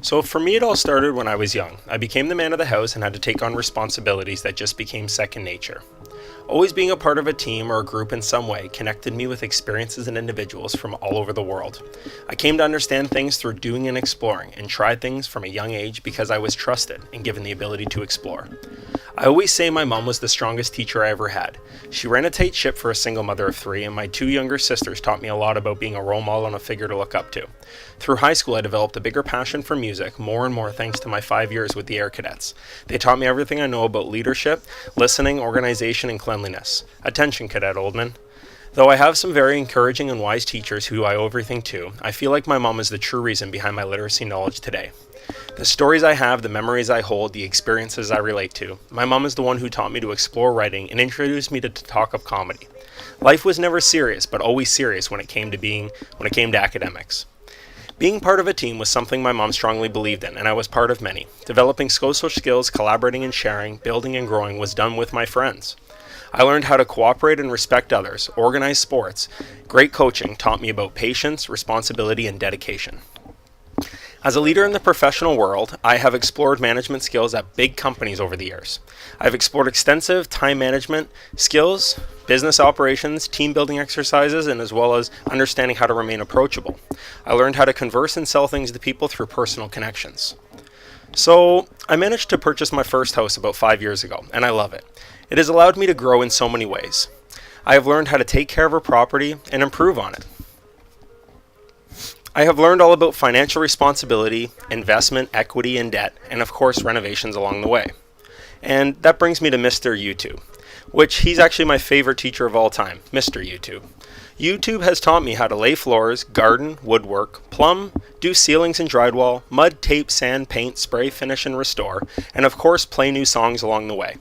So for me, it all started when I was young. I became the man of the house and had to take on responsibilities that just became second nature. Always being a part of a team or a group in some way connected me with experiences and individuals from all over the world. I came to understand things through doing and exploring, and tried things from a young age because I was trusted and given the ability to explore. I always say my mom was the strongest teacher I ever had. She ran a tight ship for a single mother of three, and my two younger sisters taught me a lot about being a role model and a figure to look up to. Through high school, I developed a bigger passion for music, more and more thanks to my 5 years with the Air Cadets. They taught me everything I know about leadership, listening, organization, and cleanliness. Attention, Cadet Oldman. Though I have some very encouraging and wise teachers who I owe everything to, I feel like my mom is the true reason behind my literacy knowledge today. The stories I have, the memories I hold, the experiences I relate to. My mom is the one who taught me to explore writing and introduced me to talk of comedy. Life was never serious, but always serious when it came to academics. Being part of a team was something my mom strongly believed in, and I was part of many. Developing social skills, collaborating and sharing, building and growing was done with my friends. I learned how to cooperate and respect others, organize sports. Great coaching taught me about patience, responsibility, and dedication. As a leader in the professional world, I have explored management skills at big companies over the years. I've explored extensive time management skills, business operations, team building exercises, and as well as understanding how to remain approachable. I learned how to converse and sell things to people through personal connections. So, I managed to purchase my first house about 5 years ago, and I love it. It has allowed me to grow in so many ways. I have learned how to take care of a property and improve on it. I have learned all about financial responsibility, investment, equity, and debt, and of course renovations along the way. And that brings me to Mr. YouTube, which he's actually my favorite teacher of all time, Mr. YouTube. YouTube has taught me how to lay floors, garden, woodwork, plumb, do ceilings and drywall, mud, tape, sand, paint, spray, finish, and restore, and of course play new songs along the way.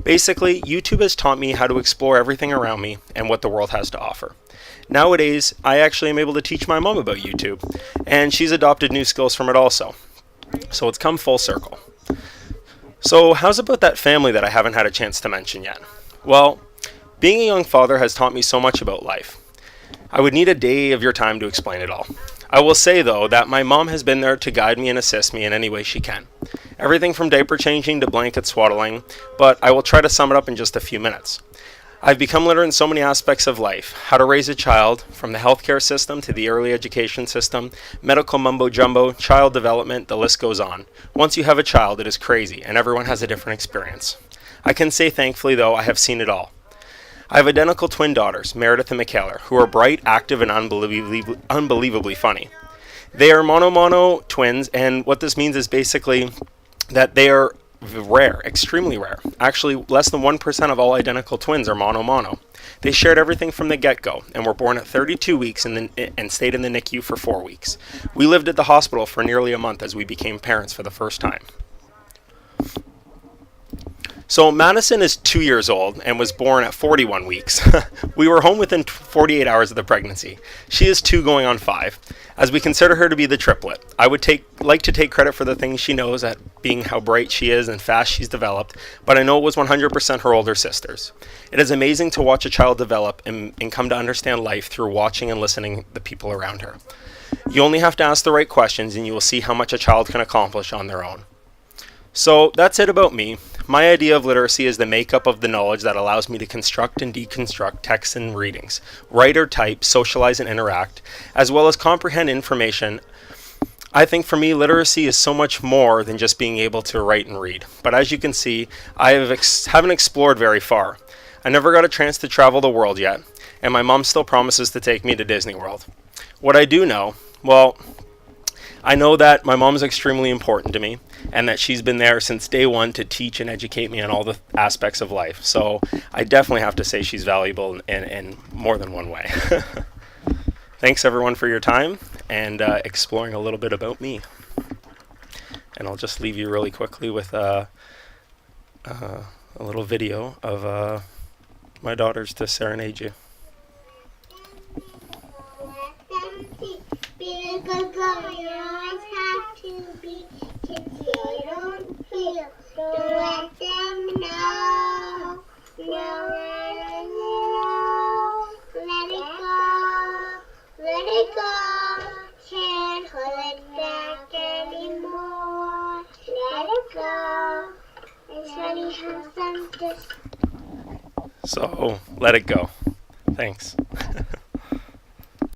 Basically, YouTube has taught me how to explore everything around me and what the world has to offer. Nowadays, I actually am able to teach my mom about YouTube, and she's adopted new skills from it also. So it's come full circle. So how's about that family that I haven't had a chance to mention yet? Well, being a young father has taught me so much about life. I would need a day of your time to explain it all. I will say, though, that my mom has been there to guide me and assist me in any way she can. Everything from diaper changing to blanket swaddling, but I will try to sum it up in just a few minutes. I've become literate in so many aspects of life. How to raise a child, from the healthcare system to the early education system, medical mumbo-jumbo, child development, the list goes on. Once you have a child, it is crazy, and everyone has a different experience. I can say thankfully, though, I have seen it all. I have identical twin daughters, Meredith and Michaela, who are bright, active, and unbelievably funny. They are mono twins, and what this means is basically that they are rare, extremely rare. Actually, less than 1% of all identical twins are mono. They shared everything from the get-go and were born at 32 weeks and stayed in the NICU for 4 weeks. We lived at the hospital for nearly a month as we became parents for the first time. So Madison is 2 years old and was born at 41 weeks. We were home within 48 hours of the pregnancy. She is 2 going on 5. As we consider her to be the triplet, I would like to take credit for the things she knows at being how bright she is and fast she's developed, but I know it was 100% her older sisters. It is amazing to watch a child develop and come to understand life through watching and listening to the people around her. You only have to ask the right questions and you will see how much a child can accomplish on their own. So that's it about me. My idea of literacy is the makeup of the knowledge that allows me to construct and deconstruct texts and readings, write or type, socialize and interact, as well as comprehend information. I think for me, literacy is so much more than just being able to write and read. But as you can see, I haven't explored very far. I never got a chance to travel the world yet, and my mom still promises to take me to Disney World. What I do know, well, I know that my mom is extremely important to me and that she's been there since day one to teach and educate me on all the aspects of life. So I definitely have to say she's valuable in more than one way. Thanks everyone for your time and exploring a little bit about me. And I'll just leave you really quickly with a little video of my daughters to serenade you. Being a good girl, you always have to be. Kids, you don't feel. Don't let them know. No, let it go. Let it go. Can't hold it back anymore. Daddy has sent this. So let it go. Thanks.